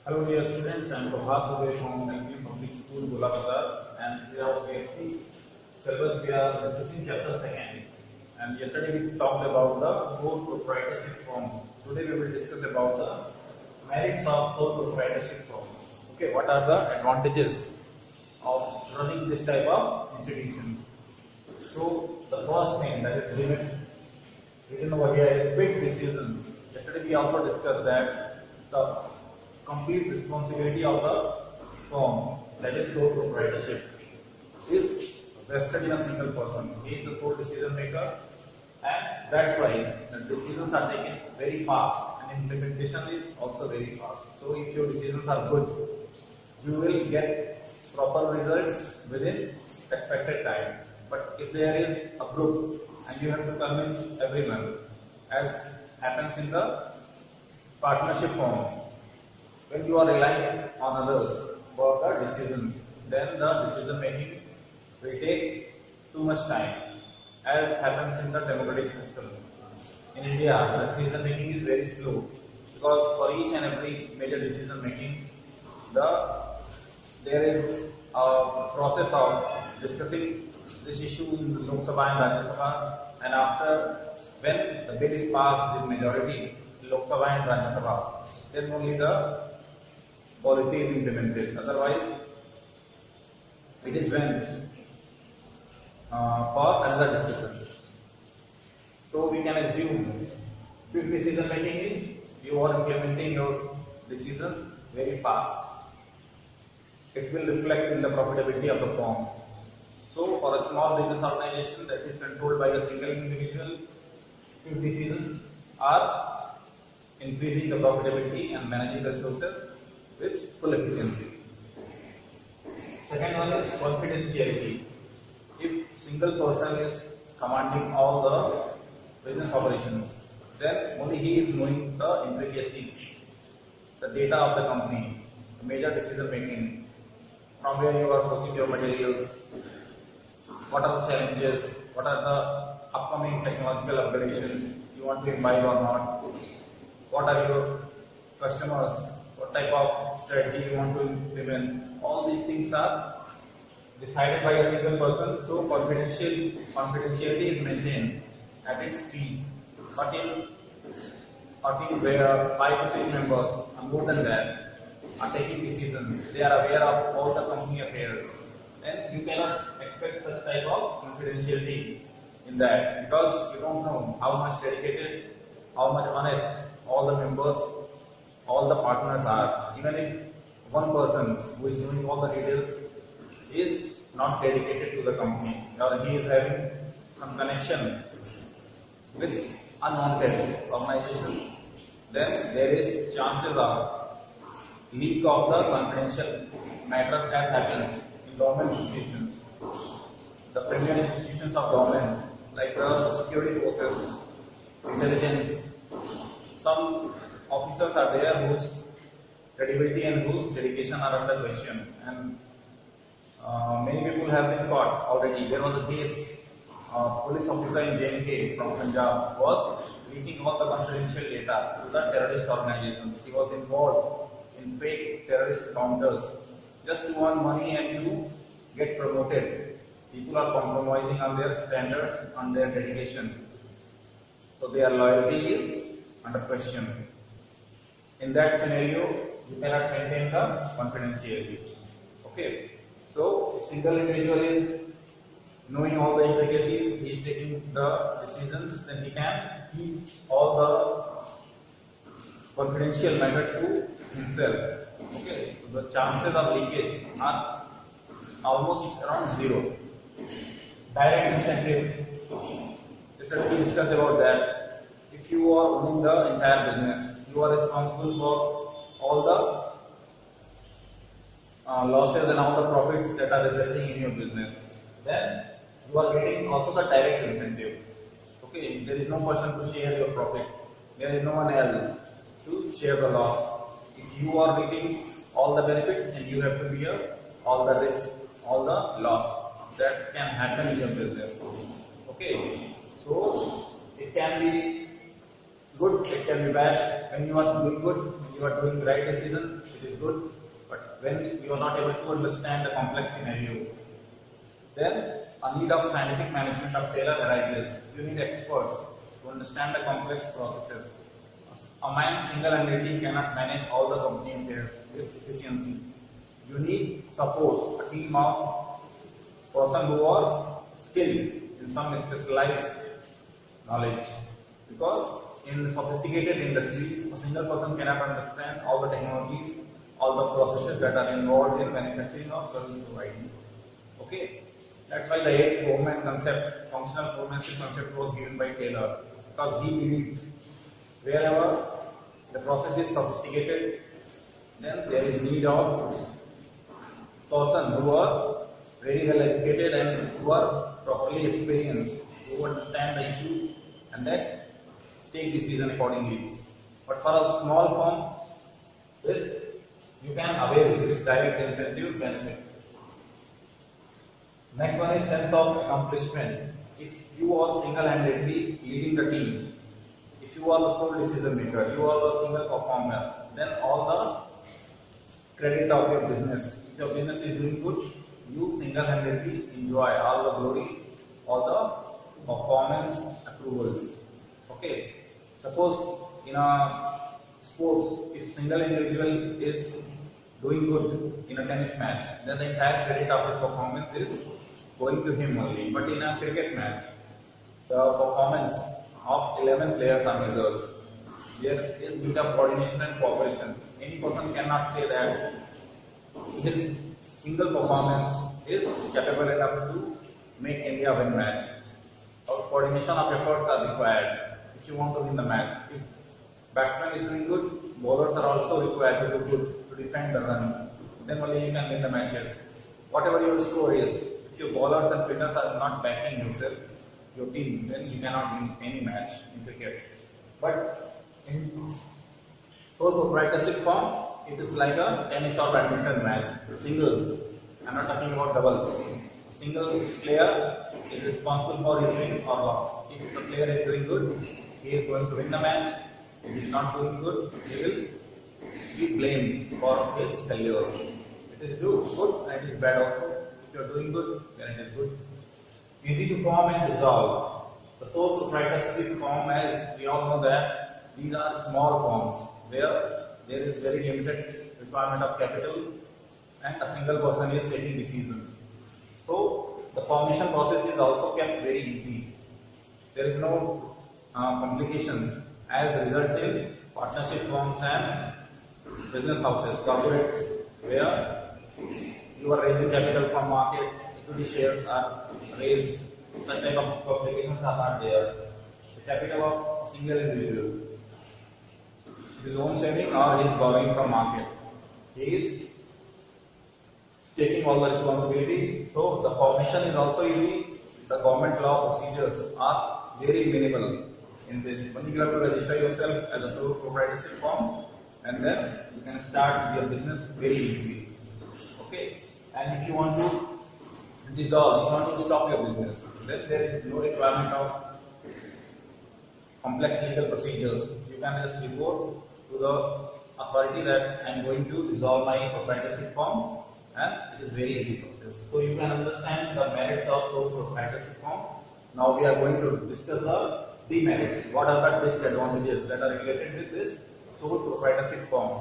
Hello dear students, I am Proprietorship from LP Public School, Gulabazar, and we are B.St. syllabus. We are discussing chapter 2nd. And yesterday we talked about the 4 proprietorship forms. Today we will discuss about the merits of 4 proprietorship forms. Okay, what are the advantages of running this type of institution? So the first thing that is written over here is quick decisions. Yesterday we also discussed that the complete responsibility of the firm, that is sole proprietorship, is vested in a single person. He is the sole decision maker, and that's why the decisions are taken very fast and implementation is also very fast. So if your decisions are good, you will get proper results within expected time. But if there is a group and you have to convince everyone, as happens in the partnership forms, when you are relying on others for the decisions, then the decision making will take too much time, as happens in the democratic system. In India, the decision making is very slow because for each and every major decision making, there is a process of discussing this issue in Lok Sabha and Rajya Sabha, and after when the bill is passed with majority in Lok Sabha and Rajya Sabha, then only the policy is implemented. Otherwise, it is went for another discussion. So we can assume quick decision making is you are implementing your decisions very fast. It will reflect in the profitability of the firm. So for a small business organization that is controlled by a single individual, quick decisions are increasing the profitability and managing the resources with full efficiency. Second one is confidentiality. If single person is commanding all the business operations, then only he is knowing the intricacies, the data of the company, the major decision making, from where you are sourcing your materials, what are the challenges, what are the upcoming technological upgradations you want to imbibe or not, what are your customers, what type of strategy you want to implement. All these things are decided by a single person, so confidentiality is maintained at its peak. But in a team where 5 to 6 members and more than that are taking decisions, they are aware of all the company affairs, then you cannot expect such type of confidentiality in that, because you don't know how much dedicated, how much honest all the members, all the partners are. Even if one person who is doing all the details is not dedicated to the company, or he is having some connection with unwanted organizations, then there is chances of leak of the confidential matters that happens in government institutions, the premier institutions of government, like the security forces, intelligence. Some officers are there whose credibility and whose dedication are under question, and many people have been caught already. There was a case, police officer in J&K from Punjab was leaking all the confidential data to the terrorist organizations. He was involved in fake terrorist encounters just to earn money and to get promoted. People are compromising on their standards, on their dedication, so their loyalty is under question. In that scenario, you cannot maintain the confidentiality. Okay, so if single individual is knowing all the intricacies, he is taking the decisions, then he can keep all the confidential matter to himself. Okay, so the chances of leakage are almost around zero. Direct incentive. Yesterday we discussed about that. If you are owning the entire business, you are responsible for all the losses and all the profits that are resulting in your business. Then you are getting also the direct incentive. Okay, there is no person to share your profit. There is no one else to share the loss. If you are getting all the benefits, and you have to bear all the risk, all the loss that can happen in your business. Okay, so it can be good, it can be bad. When you are doing good, you are doing the right decision, it is good. But when you are not able to understand the complex scenario, then a need of scientific management of failure arises. You need experts to understand the complex processes. A man single-handedly cannot manage all the company affairs with efficiency. You need support, a team of person who are skilled in some specialized knowledge. Because in sophisticated industries, a single person cannot understand all the technologies, all the processes that are involved in manufacturing or service providing. Okay, that's why the 8-4-man concept, functional 4-man concept was given by Taylor, because he believed wherever the process is sophisticated, then there is need of person who are very well educated and who are properly experienced, who understand the issues and then take decision accordingly. But for a small firm, this you can avail this direct incentive benefit. Next one is sense of accomplishment. If you are single-handedly leading the team, if you are the sole decision maker, you are the single performer, then all the credit of your business. If your business is doing good, you single-handedly enjoy all the glory, all the performance approvals. Okay. Suppose in a sports, if single individual is doing good in a tennis match, then the entire credit of the performance is going to him only. But in a cricket match, the performance of 11 players are measures. There is need of coordination and cooperation. Any person cannot say that his single performance is capable enough to make India win match. Our coordination of efforts are required if you want to win the match. If batsman is doing good, bowlers are also required to do good to defend the run. Then only you can win the matches. Whatever your score is, if your bowlers and spinners are not backing yourself, your team, then you cannot win any match in cricket. But in sole proprietorship form, it is like a tennis or badminton match. Singles. I'm not talking about doubles. Single player is responsible for his win or loss. If the player is doing good, he is going to win the match. If he is not doing good, he will be blamed for his failure. It is good and it is bad also. If you are doing good, then it is good. Easy to form and dissolve. The sole proprietorship form, as we all know that these are small firms where there is very limited requirement of capital and a single person is taking decisions. So the formation process is also kept very easy. There is no complications as results in partnership firms and business houses, corporates, where you are raising capital from market, equity shares are raised, such type of complications are not there. The capital of a single individual, his own saving or he is borrowing from market, he is taking all the responsibility. So the formation is also easy. The government law procedures are very minimal in this. Only you have to register yourself as a sole proprietorship firm and then you can start your business very easily. Okay. And if you want to dissolve, if you want to stop your business, then there is no requirement of complex legal procedures. You can just report to the authority that I am going to dissolve my proprietorship firm, and it is very easy process. So you can understand the merits of sole proprietorship firm. Now we are going to discuss the demerits. What are the disadvantages that are related with this sole proprietorship firm?